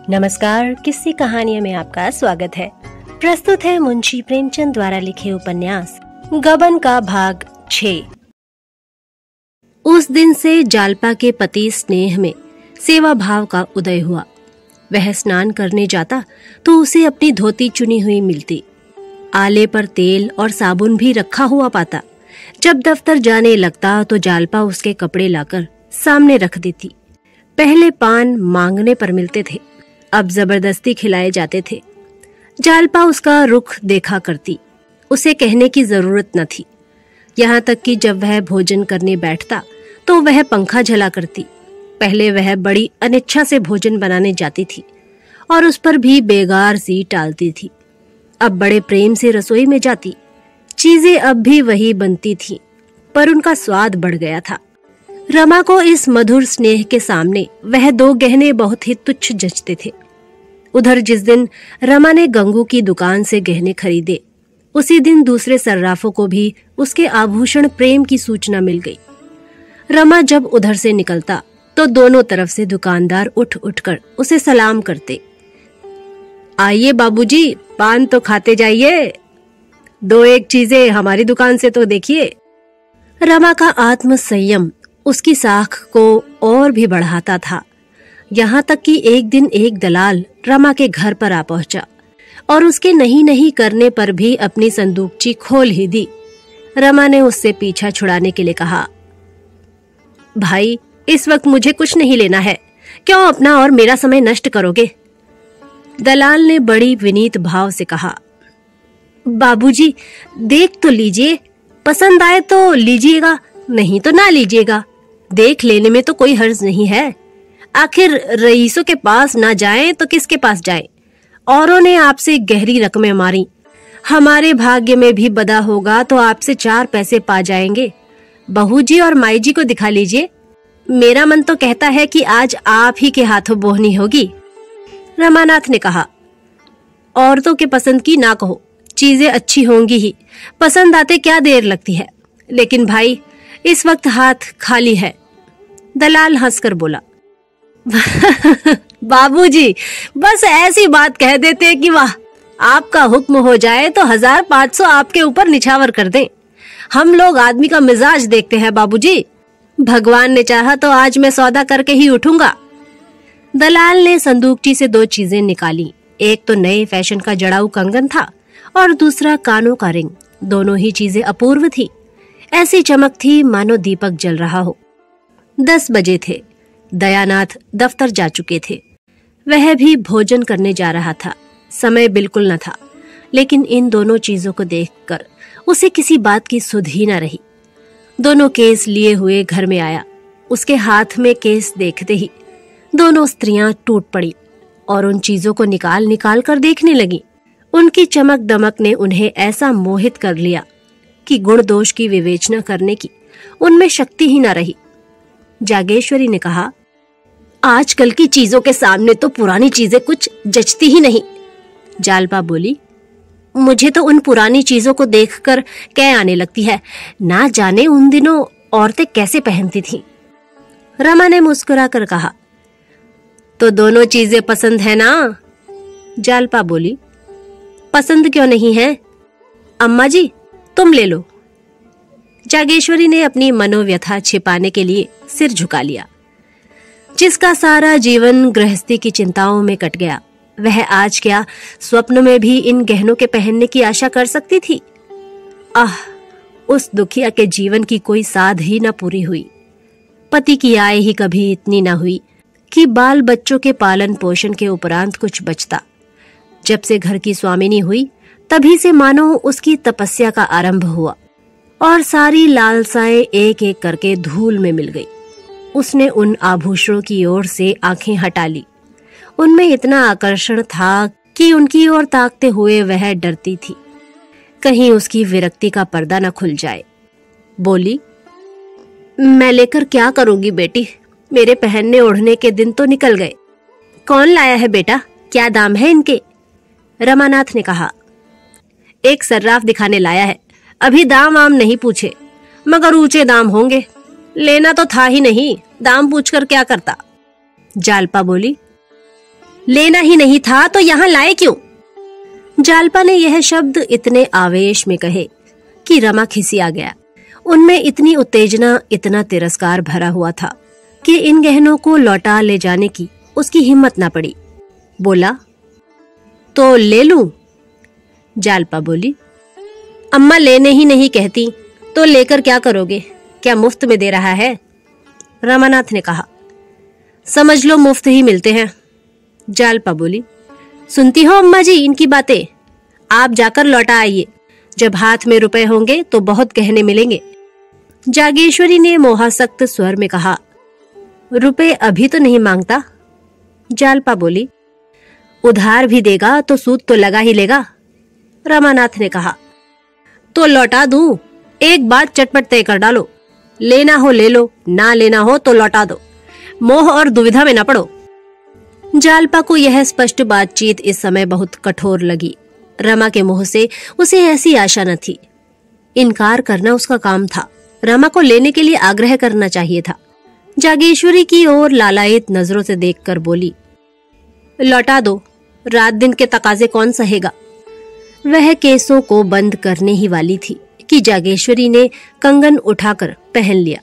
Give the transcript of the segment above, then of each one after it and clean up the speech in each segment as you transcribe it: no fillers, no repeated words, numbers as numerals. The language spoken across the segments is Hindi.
नमस्कार, किस्से कहानियों में आपका स्वागत है। प्रस्तुत है मुंशी प्रेमचंद द्वारा लिखे उपन्यास गबन का भाग 6। उस दिन से जालपा के पति स्नेह में सेवा भाव का उदय हुआ। वह स्नान करने जाता तो उसे अपनी धोती चुनी हुई मिलती। आले पर तेल और साबुन भी रखा हुआ पाता। जब दफ्तर जाने लगता तो जालपा उसके कपड़े लाकर सामने रख देती। पहले पान मांगने पर मिलते थे, अब जबरदस्ती खिलाए जाते थे। जालपा उसका रुख देखा करती, उसे कहने की जरूरत न थी। यहाँ तक कि जब वह भोजन करने बैठता तो वह पंखा झला करती। पहले वह बड़ी अनिच्छा से भोजन बनाने जाती थी और उस पर भी बेगार सी टालती थी। अब बड़े प्रेम से रसोई में जाती। चीजें अब भी वही बनती थीं, पर उनका स्वाद बढ़ गया था। रमा को इस मधुर स्नेह के सामने वह दो गहने बहुत ही तुच्छ जचते थे। उधर जिस दिन रमा ने गंगू की दुकान से गहने खरीदे, उसी दिन दूसरे सर्राफों को भी उसके आभूषण प्रेम की सूचना मिल गई। रमा जब उधर से निकलता तो दोनों तरफ से दुकानदार उठ उठकर उसे सलाम करते। आइए बाबूजी, पान तो खाते जाइए, दो एक चीजें हमारी दुकान से तो देखिए। रमा का आत्म संयम उसकी साख को और भी बढ़ाता था। यहाँ तक कि एक दिन एक दलाल रमा के घर पर आ पहुंचा और उसके नहीं नहीं करने पर भी अपनी संदूकची खोल ही दी। रमा ने उससे पीछा छुड़ाने के लिए कहा, भाई इस वक्त मुझे कुछ नहीं लेना है, क्यों अपना और मेरा समय नष्ट करोगे? दलाल ने बड़ी विनीत भाव से कहा, बाबूजी देख तो लीजिए, पसंद आए तो लीजिएगा, नहीं तो ना लीजिएगा। देख लेने में तो कोई हर्ज नहीं है। आखिर रईसों के पास ना जाएं तो किसके पास जाएं? औरों ने आपसे गहरी रकमें मारी, हमारे भाग्य में भी बदा होगा तो आपसे 4 पैसे पा जाएंगे। बहू जी और माई जी को दिखा लीजिए। मेरा मन तो कहता है कि आज आप ही के हाथों बोहनी होगी। रमानाथ ने कहा, औरतों के पसंद की ना कहो, चीजें अच्छी होंगी ही, पसंद आते क्या देर लगती है। लेकिन भाई इस वक्त हाथ खाली है। दलाल हंसकर बोला, बाबूजी बस ऐसी बात कह देते कि वाह, आपका हुक्म हो जाए तो 1500 आपके ऊपर निछावर कर दें। हम लोग आदमी का मिजाज देखते हैं बाबूजी। भगवान ने चाहा तो आज मैं सौदा करके ही उठूंगा। दलाल ने संदूकची से 2 चीजें निकाली। एक तो नए फैशन का जड़ाऊ कंगन था और दूसरा कानों का रिंग। दोनों ही चीजें अपूर्व थी, ऐसी चमक थी मानो दीपक जल रहा हो। 10 बजे थे। दयानाथ दफ्तर जा चुके थे। वह भी भोजन करने जा रहा था। समय बिल्कुल न था, लेकिन इन दोनों चीजों को देखकर उसे किसी बात की सुध ही न रही। दोनों केस लिए हुए घर में आया। उसके हाथ में केस देखते ही दोनों स्त्रियां टूट पड़ी और उन चीजों को निकाल निकाल कर देखने लगी। उनकी चमक दमक ने उन्हें ऐसा मोहित कर लिया कि गुण दोष की विवेचना करने की उनमें शक्ति ही न रही। जागेश्वरी ने कहा, आजकल की चीजों के सामने तो पुरानी चीजें कुछ जचती ही नहीं। जालपा बोली, मुझे तो उन पुरानी चीजों को देखकर कै आने लगती है। ना जाने उन दिनों औरतें कैसे पहनती थीं। रमा ने मुस्कुराकर कहा, तो दोनों चीजें पसंद है ना? जालपा बोली, पसंद क्यों नहीं है? अम्मा जी तुम ले लो। जागेश्वरी ने अपनी मनोव्यथा छिपाने के लिए सिर झुका लिया। जिसका सारा जीवन गृहस्थी की चिंताओं में कट गया, वह आज क्या स्वप्न में भी इन गहनों के पहनने की आशा कर सकती थी? आह, उस दुखिया के जीवन की कोई साध ही न पूरी हुई। पति की आय ही कभी इतनी न हुई कि बाल बच्चों के पालन पोषण के उपरांत कुछ बचता। जब से घर की स्वामिनी हुई, तभी से मानो उसकी तपस्या का आरंभ हुआ और सारी लालसाएं एक एक करके धूल में मिल गई। उसने उन आभूषणों की ओर से आंखें हटा ली। उनमें इतना आकर्षण था कि उनकी ओर ताकते हुए वह डरती थी, कहीं उसकी विरक्ति का पर्दा न खुल जाए। बोली, मैं लेकर क्या करूंगी बेटी, मेरे पहनने ओढ़ने के दिन तो निकल गए। कौन लाया है बेटा, क्या दाम है इनके? रमानाथ ने कहा, एक सर्राफ दिखाने लाया है, अभी दाम वाम नहीं पूछे, मगर ऊंचे दाम होंगे। लेना तो था ही नहीं, दाम पूछकर क्या करता? जालपा बोली, लेना ही नहीं था तो यहाँ लाए क्यों? जालपा ने यह शब्द इतने आवेश में कहे कि रमा खिसिया गया। उनमें इतनी उत्तेजना, इतना तिरस्कार भरा हुआ था कि इन गहनों को लौटा ले जाने की उसकी हिम्मत न पड़ी। बोला, तो ले लूं? जालपा बोली, अम्मा लेने ही नहीं कहती तो लेकर क्या करोगे? क्या मुफ्त में दे रहा है? रमानाथ ने कहा, समझ लो मुफ्त ही मिलते हैं। जालपा बोली, सुनती हो अम्मा जी इनकी बातें? आप जाकर लौटा आइए, जब हाथ में रुपए होंगे तो बहुत गहने मिलेंगे। जागेश्वरी ने मोहासक्त स्वर में कहा, रुपए अभी तो नहीं मांगता। जालपा बोली, उधार भी देगा तो सूद तो लगा ही लेगा। रमानाथ ने कहा, तो लौटा दूं? एक बात चटपट तय कर डालो, लेना हो ले लो, ना लेना हो तो लौटा दो, मोह और दुविधा में न पड़ो। जालपा को यह स्पष्ट बातचीत इस समय बहुत कठोर लगी। रमा के मुंह से उसे ऐसी आशा न थी। इनकार करना उसका काम था, रमा को लेने के लिए आग्रह करना चाहिए था। जागेश्वरी की ओर लालायित नजरों से देखकर बोली, लौटा दो, रात दिन के तकाजे कौन सहेगा। वह केसों को बंद करने ही वाली थी कि जागेश्वरी ने कंगन उठाकर पहन लिया,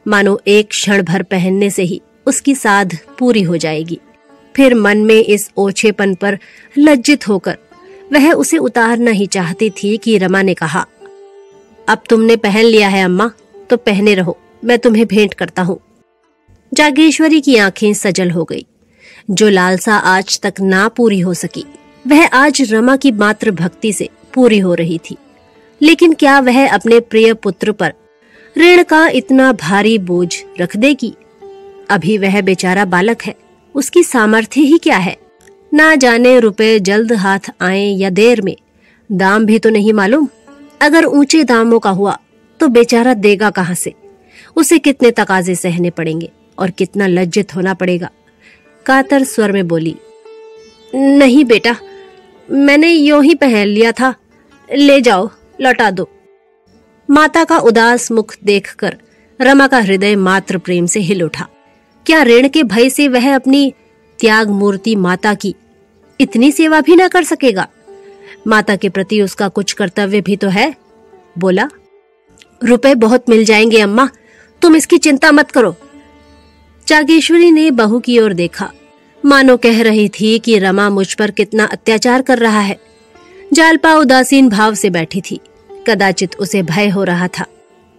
मानो एक क्षण भर पहनने से ही उसकी साध पूरी हो जाएगी। फिर मन में इस ओछेपन पर लज्जित होकर वह उसे उतारना ही चाहती थी कि रमा ने कहा, अब तुमने पहन लिया है अम्मा, तो पहने रहो, मैं तुम्हें भेंट करता हूँ। जागेश्वरी की आंखें सजल हो गई। जो लालसा आज तक ना पूरी हो सकी, वह आज रमा की मात्र भक्ति से पूरी हो रही थी। लेकिन क्या वह अपने प्रिय पुत्र पर ऋण का इतना भारी बोझ रख देगी? अभी वह बेचारा बालक है, उसकी सामर्थ्य ही क्या है? ना जाने रुपए जल्द हाथ आए या देर में, दाम भी तो नहीं मालूम। अगर ऊंचे दामों का हुआ तो बेचारा देगा कहां से? उसे कितने तकाजे सहने पड़ेंगे और कितना लज्जित होना पड़ेगा। कातर स्वर में बोली, नहीं बेटा, मैंने यूं ही पहन लिया था, ले जाओ, लौटा दो। माता का उदास मुख देखकर रमा का हृदय मात्र प्रेम से हिल उठा। क्या ऋण के भय से वह अपनी त्याग मूर्ति माता की इतनी सेवा भी न कर सकेगा? माता के प्रति उसका कुछ कर्तव्य भी तो है। बोला, रुपए बहुत मिल जाएंगे अम्मा, तुम इसकी चिंता मत करो। जागेश्वरी ने बहू की ओर देखा, मानो कह रही थी कि रमा मुझ पर कितना अत्याचार कर रहा है। जालपा उदासीन भाव से बैठी थी। कदाचित उसे भय हो रहा था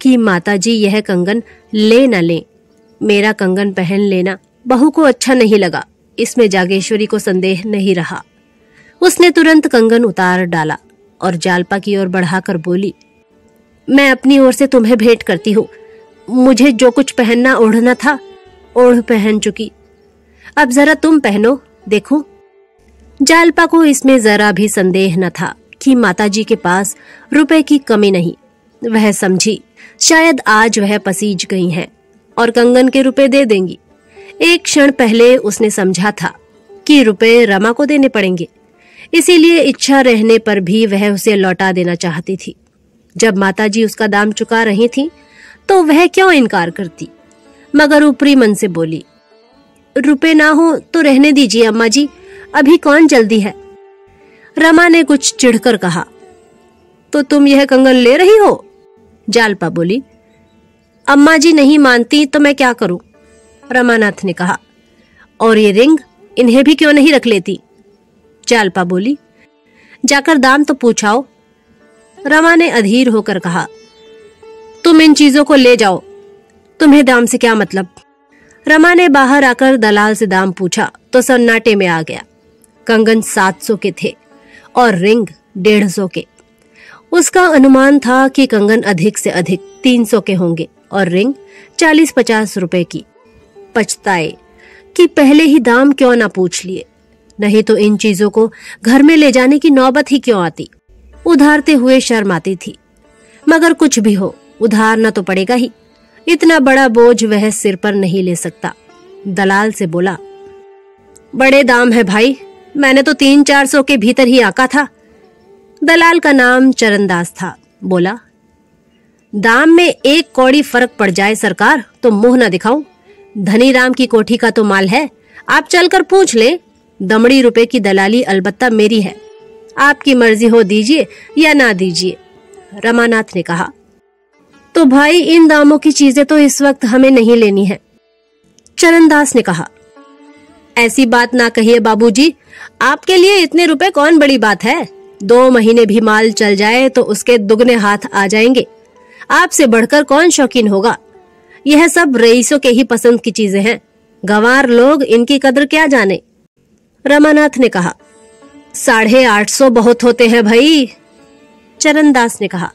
कि माताजी यह कंगन ले न ले। मेरा कंगन पहन लेना बहू को अच्छा नहीं लगा, इसमें जागेश्वरी को संदेह नहीं रहा। उसने तुरंत कंगन उतार डाला और जालपा की ओर बढ़ाकर बोली, मैं अपनी ओर से तुम्हें भेंट करती हूँ। मुझे जो कुछ पहनना ओढ़ना था, ओढ़ पहन चुकी। अब जरा तुम पहनो, देखो। जालपा को इसमें जरा भी संदेह न था कि माताजी के पास रुपए की कमी नहीं। वह समझी शायद आज वह पसीज गई हैं और कंगन के रुपए दे देंगी। एक क्षण पहले उसने समझा था कि रुपए रमा को देने पड़ेंगे, इसीलिए इच्छा रहने पर भी वह उसे लौटा देना चाहती थी। जब माताजी उसका दाम चुका रही थी तो वह क्यों इनकार करती? मगर ऊपरी मन से बोली, रुपए ना हो तो रहने दीजिए अम्मा जी, अभी कौन जल्दी है। रमा ने कुछ चिढ़कर कहा, तो तुम यह कंगन ले रही हो? जालपा बोली, अम्मा जी नहीं मानती तो मैं क्या करूं? रमानाथ ने कहा, और ये रिंग, इन्हें भी क्यों नहीं रख लेती? जालपा बोली, जाकर दाम तो पूछाओ। रमा ने अधीर होकर कहा, तुम इन चीजों को ले जाओ, तुम्हें दाम से क्या मतलब? रमा ने बाहर आकर दलाल से दाम पूछा तो सन्नाटे में आ गया। कंगन 700 के थे और रिंग 150 के। उसका अनुमान था कि कंगन अधिक से अधिक 300 के होंगे और रिंग 40-50 रुपए की। पछताए कि पहले ही दाम क्यों ना पूछ लिए, नहीं तो इन चीजों को घर में ले जाने की नौबत ही क्यों आती। उधारते हुए शर्म आती थी, मगर कुछ भी हो, उधारना तो पड़ेगा ही। इतना बड़ा बोझ वह सिर पर नहीं ले सकता। दलाल से बोला, बड़े दाम है भाई, मैंने तो 300-400 के भीतर ही आका था। दलाल का नाम चरणदास था। बोला, दाम में 1 कौड़ी फर्क पड़ जाए सरकार तो मुंह न दिखाऊं। धनी राम की कोठी का तो माल है, आप चलकर पूछ ले। दमड़ी रुपए की दलाली अलबत्ता मेरी है। आपकी मर्जी हो दीजिए या ना दीजिए। रमानाथ ने कहा। तो भाई इन दामों की चीजें तो इस वक्त हमें नहीं लेनी है। चरणदास ने कहा। ऐसी बात ना कहिए बाबूजी, आपके लिए इतने रुपए कौन बड़ी बात है। 2 महीने भी माल चल जाए तो उसके दुगने हाथ आ जाएंगे। आपसे बढ़कर कौन शौकीन होगा। यह सब रईसों के ही पसंद की चीजें हैं। गंवार लोग इनकी कदर क्या जाने। रमानाथ ने कहा। 850 बहुत होते हैं भाई। चरणदास ने कहा।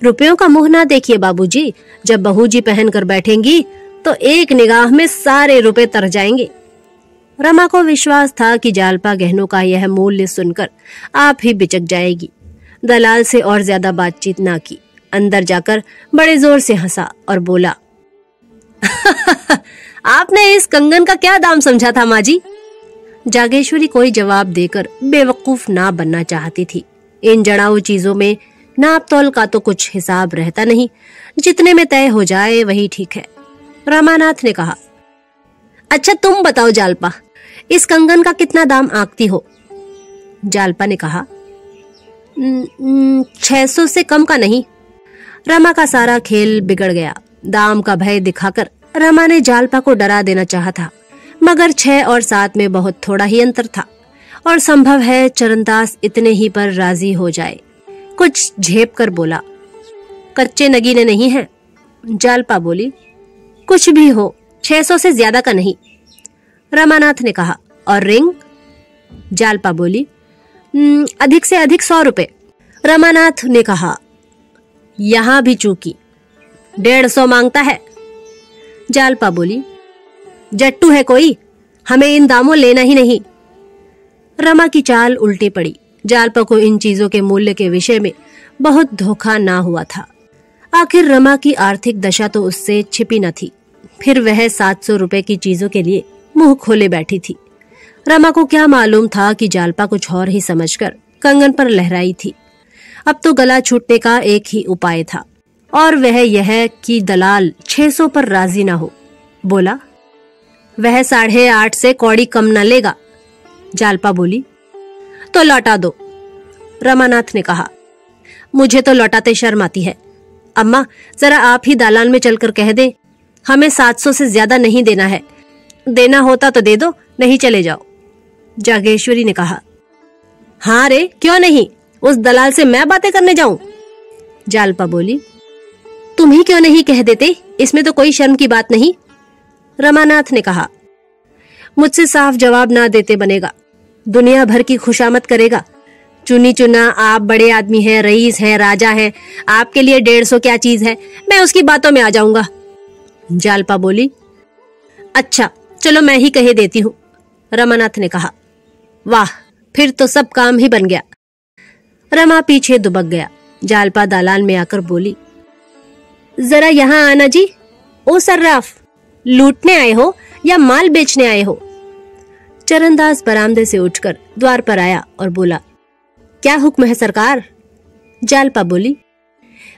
रुपयों का मुंह ना देखिए बाबूजी, जब बहू जी पहन कर बैठेंगी तो एक निगाह में सारे रुपए तर जाएंगे। रमा को विश्वास था कि जालपा गहनों का यह मूल्य सुनकर आप ही बिचक जाएगी। दलाल से और ज्यादा बातचीत ना की, अंदर जाकर बड़े जोर से हंसा और बोला। आपने इस कंगन का क्या दाम समझा था माँ जी। जागेश्वरी कोई जवाब देकर बेवकूफ ना बनना चाहती थी। इन जड़ाऊ चीजों में नाप तोल का तो कुछ हिसाब रहता नहीं, जितने में तय हो जाए वही ठीक है। रमानाथ ने कहा। अच्छा तुम बताओ जालपा, इस कंगन का कितना दाम आंकती हो। जालपा ने कहा। 600 से कम का नहीं। रमा का सारा खेल बिगड़ गया। दाम का भय दिखाकर रमा ने जालपा को डरा देना चाहा था, मगर 6 और 7 में बहुत थोड़ा ही अंतर था और संभव है चरणदास इतने ही पर राजी हो जाए। कुछ झेप कर बोला। कच्चे नगीने नहीं है। जालपा बोली। कुछ भी हो, 600 से ज्यादा का नहीं। रमानाथ ने कहा। और रिंग। जालपा बोली। अधिक से अधिक 100 रुपए। रमानाथ ने कहा। यहां भी चूकी, 150 मांगता है। जालपा बोली। जट्टू है कोई, हमें इन दामों लेना ही नहीं। रमा की चाल उल्टी पड़ी। जालपा को इन चीजों के मूल्य के विषय में बहुत धोखा ना हुआ था। आखिर रमा की आर्थिक दशा तो उससे छिपी न थी। फिर वह 700 रुपए की चीजों के लिए मुंह खोले बैठी थी। रमा को क्या मालूम था कि जालपा कुछ और ही समझकर कंगन पर लहराई थी। अब तो गला छूटने का एक ही उपाय था, और वह यह कि दलाल 600 पर राजी ना हो। बोला। वह 8.5 से कौड़ी कम न लेगा। जालपा बोली। तो लौटा दो। रमानाथ ने कहा। मुझे तो लौटाते शर्म आती है। अम्मा जरा आप ही दालान में चलकर कह दें, हमें 700 से ज्यादा नहीं देना है। देना होता तो दे दो, नहीं चले जाओ। जागेश्वरी ने कहा। हाँ रे, क्यों नहीं, उस दलाल से मैं बातें करने जाऊं। जालपा बोली। तुम ही क्यों नहीं कह देते, इसमें तो कोई शर्म की बात नहीं। रमानाथ ने कहा। मुझसे साफ जवाब ना देते बनेगा, दुनिया भर की खुशामद करेगा। चुनी चुना आप बड़े आदमी हैं, रईस हैं, राजा हैं, आपके लिए 150 क्या चीज है, मैं उसकी बातों में आ जाऊंगा। जालपा बोली। अच्छा चलो मैं ही कहे देती हूँ। रमानाथ ने कहा। वाह, फिर तो सब काम ही बन गया। रमा पीछे दुबक गया। जालपा दालान में आकर बोली। जरा यहाँ आना जी। ओ सर्राफ, लूटने आए हो या माल बेचने आए हो। चरणदास बरामदे से उठकर द्वार पर आया और बोला। क्या हुक्म है सरकार। जालपा बोली।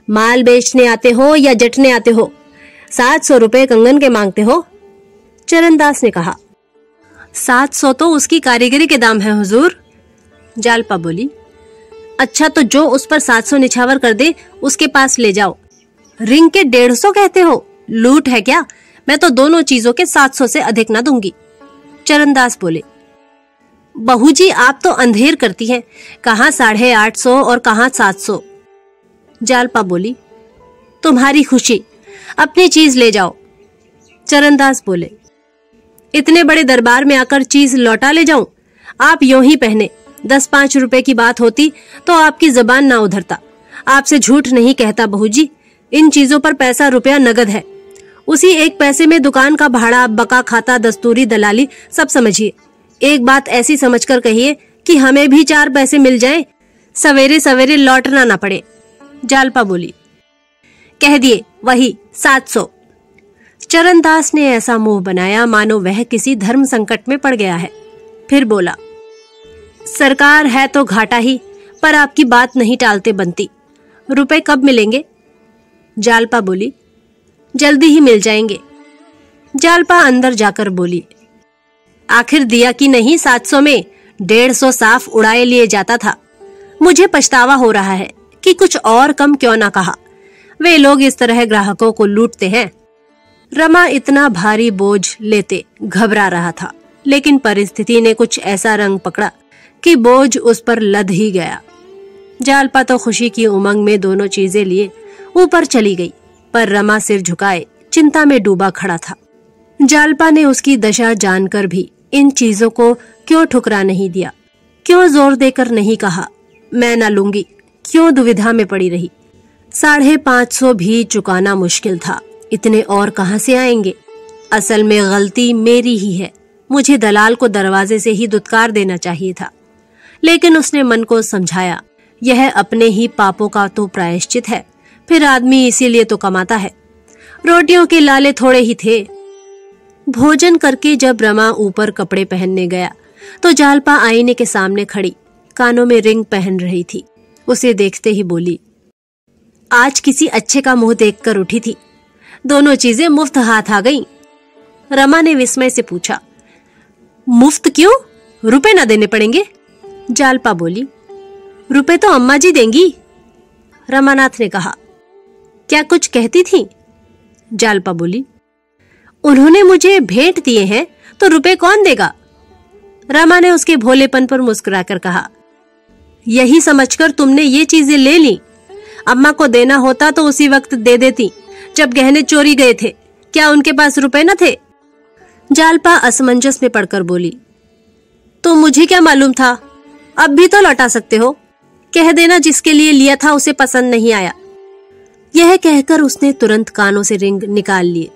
माल बेचने आते हो या जटने आते हो, 700 रुपए कंगन के मांगते हो। चरणदास ने कहा। 700 तो उसकी कारीगरी के दाम है हुजूर। जालपा बोली। अच्छा तो जो उस पर 700 निछावर कर दे उसके पास ले जाओ। रिंग के 150 कहते हो, लूट है क्या। मैं तो दोनों चीजों के 700 से अधिक ना दूंगी। चरणदास बोले। बहू जी आप तो अंधेर करती हैं, कहाँ 850 और कहाँ 700। जालपा बोली। तुम्हारी खुशी, अपनी चीज ले जाओ। चरणदास बोले। इतने बड़े दरबार में आकर चीज लौटा ले जाऊं। आप यूं ही पहने, 10-5 रुपए की बात होती तो आपकी जबान ना उधरता। आपसे झूठ नहीं कहता बहू जी, इन चीजों पर पैसा रुपया नगद है। उसी एक पैसे में दुकान का भाड़ा, बका खाता, दस्तूरी, दलाली सब समझिए। एक बात ऐसी समझकर कहिए कि हमें भी 4 पैसे मिल जाएं, सवेरे सवेरे लौटना ना पड़े। जालपा बोली। कह दिए, वही 700। चरणदास ने ऐसा मुंह बनाया मानो वह किसी धर्म संकट में पड़ गया है। फिर बोला। सरकार है तो घाटा ही, पर आपकी बात नहीं टालते बनती। रुपए कब मिलेंगे। जालपा बोली। जल्दी ही मिल जाएंगे। जालपा अंदर जाकर बोली। आखिर दिया कि नहीं 700 में 150 साफ उड़ाए लिए जाता था। मुझे पछतावा हो रहा है कि कुछ और कम क्यों ना कहा। वे लोग इस तरह ग्राहकों को लूटते हैं। रमा इतना भारी बोझ लेते घबरा रहा था, लेकिन परिस्थिति ने कुछ ऐसा रंग पकड़ा कि बोझ उस पर लद ही गया। जालपा तो खुशी की उमंग में दोनों चीजें लिए ऊपर चली गई, पर रमा सिर झुकाए चिंता में डूबा खड़ा था। जालपा ने उसकी दशा जानकर भी इन चीजों को क्यों ठुकरा नहीं दिया, क्यों जोर देकर नहीं कहा मैं न लूंगी, क्यों दुविधा में पड़ी रही। 550 भी चुकाना मुश्किल था, इतने और कहां से आएंगे। असल में गलती मेरी ही है, मुझे दलाल को दरवाजे से ही दुत्कार देना चाहिए था। लेकिन उसने मन को समझाया, यह अपने ही पापों का तो प्रायश्चित है, फिर आदमी इसीलिए तो कमाता है। रोटियों के लाले थोड़े ही थे। भोजन करके जब रमा ऊपर कपड़े पहनने गया तो जालपा आईने के सामने खड़ी कानों में रिंग पहन रही थी। उसे देखते ही बोली, आज किसी अच्छे का मुंह देखकर उठी थी, दोनों चीजें मुफ्त हाथ आ गईं। रमा ने विस्मय से पूछा, मुफ्त क्यों, रुपए ना देने पड़ेंगे? जालपा बोली, रुपए तो अम्मा जी देंगी। रमानाथ ने कहा, क्या कुछ कहती थी? जालपा बोली, उन्होंने मुझे भेंट दिए हैं तो रुपए कौन देगा? रमा ने उसके भोलेपन पर मुस्कुराकर कहा, यही समझकर तुमने ये चीजें ले ली। अम्मा को देना होता तो उसी वक्त दे देती जब गहने चोरी गए थे। क्या उनके पास रुपए न थे? जालपा असमंजस में पड़कर बोली, तो मुझे क्या मालूम था, अब भी तो लौटा सकते हो। कह देना जिसके लिए लिया था उसे पसंद नहीं आया। यह कहकर उसने तुरंत कानों से रिंग निकाल लिए,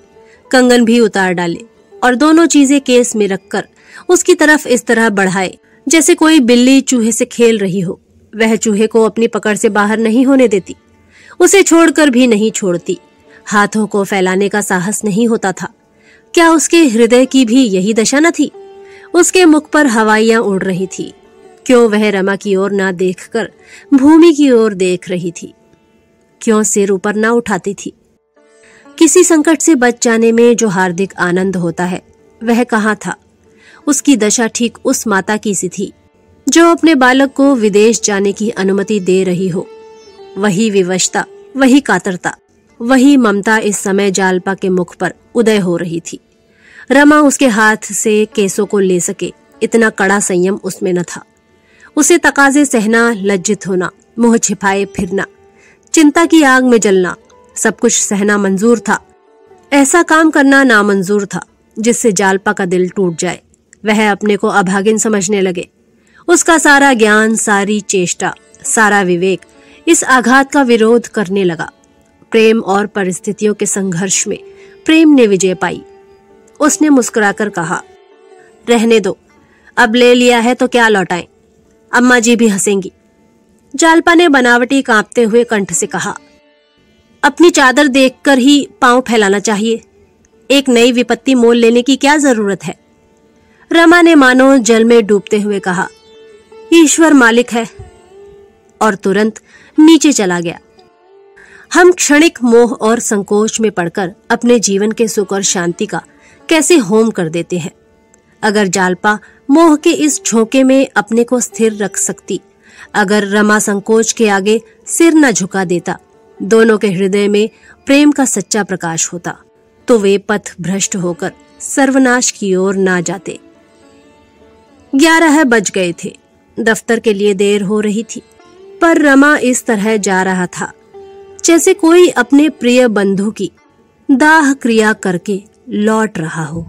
कंगन भी उतार डाले और दोनों चीजें केस में रखकर उसकी तरफ इस तरह बढ़ाए जैसे कोई बिल्ली चूहे से खेल रही हो। वह चूहे को अपनी पकड़ से बाहर नहीं होने देती, उसे छोड़कर भी नहीं छोड़ती। हाथों को फैलाने का साहस नहीं होता था। क्या उसके हृदय की भी यही दशा न थी? उसके मुख पर हवाइयां उड़ रही थी। क्यों वह रमा की ओर ना देखकर भूमि की ओर देख रही थी? क्यों सिर ऊपर ना उठाती थी? किसी संकट से बच जाने में जो हार्दिक आनंद होता है वह कहाँ था? उसकी दशा ठीक उस माता की सी थी जो अपने बालक को विदेश जाने की अनुमति दे रही हो। वही विवशता, वही कातरता, वही ममता इस समय जालपा के मुख पर उदय हो रही थी। रमा उसके हाथ से केसों को ले सके इतना कड़ा संयम उसमें न था। उसे तकाजे सहना, लज्जित होना, मुंह छिपाए फिरना, चिंता की आग में जलना, सब कुछ सहना मंजूर था। ऐसा काम करना नामंजूर था जिससे जालपा का दिल टूट जाए, वह अपने को अभागिन समझने लगे। उसका सारा ज्ञान, सारी चेष्टा, सारा विवेक इस आघात का विरोध करने लगा। प्रेम और परिस्थितियों के संघर्ष में प्रेम ने विजय पाई। उसने मुस्कुराकर कहा, रहने दो, अब ले लिया है तो क्या लौटाएं, अम्मा जी भी हंसेंगी। जालपा ने बनावटी कांपते हुए कंठ से कहा, अपनी चादर देखकर ही पांव फैलाना चाहिए, एक नई विपत्ति मोल लेने की क्या जरूरत है। रमा ने मानो जल में डूबते हुए कहा, ईश्वर मालिक है, और तुरंत नीचे चला गया। हम क्षणिक मोह और संकोच में पड़कर अपने जीवन के सुख और शांति का कैसे होम कर देते हैं। अगर जालपा मोह के इस झोंके में अपने को स्थिर रख सकती, अगर रमा संकोच के आगे सिर न झुका देता, दोनों के हृदय में प्रेम का सच्चा प्रकाश होता, तो वे पथ भ्रष्ट होकर सर्वनाश की ओर ना जाते। 11 बज गए थे। दफ्तर के लिए देर हो रही थी, पर रमा इस तरह जा रहा था जैसे कोई अपने प्रिय बंधु की दाह क्रिया करके लौट रहा हो।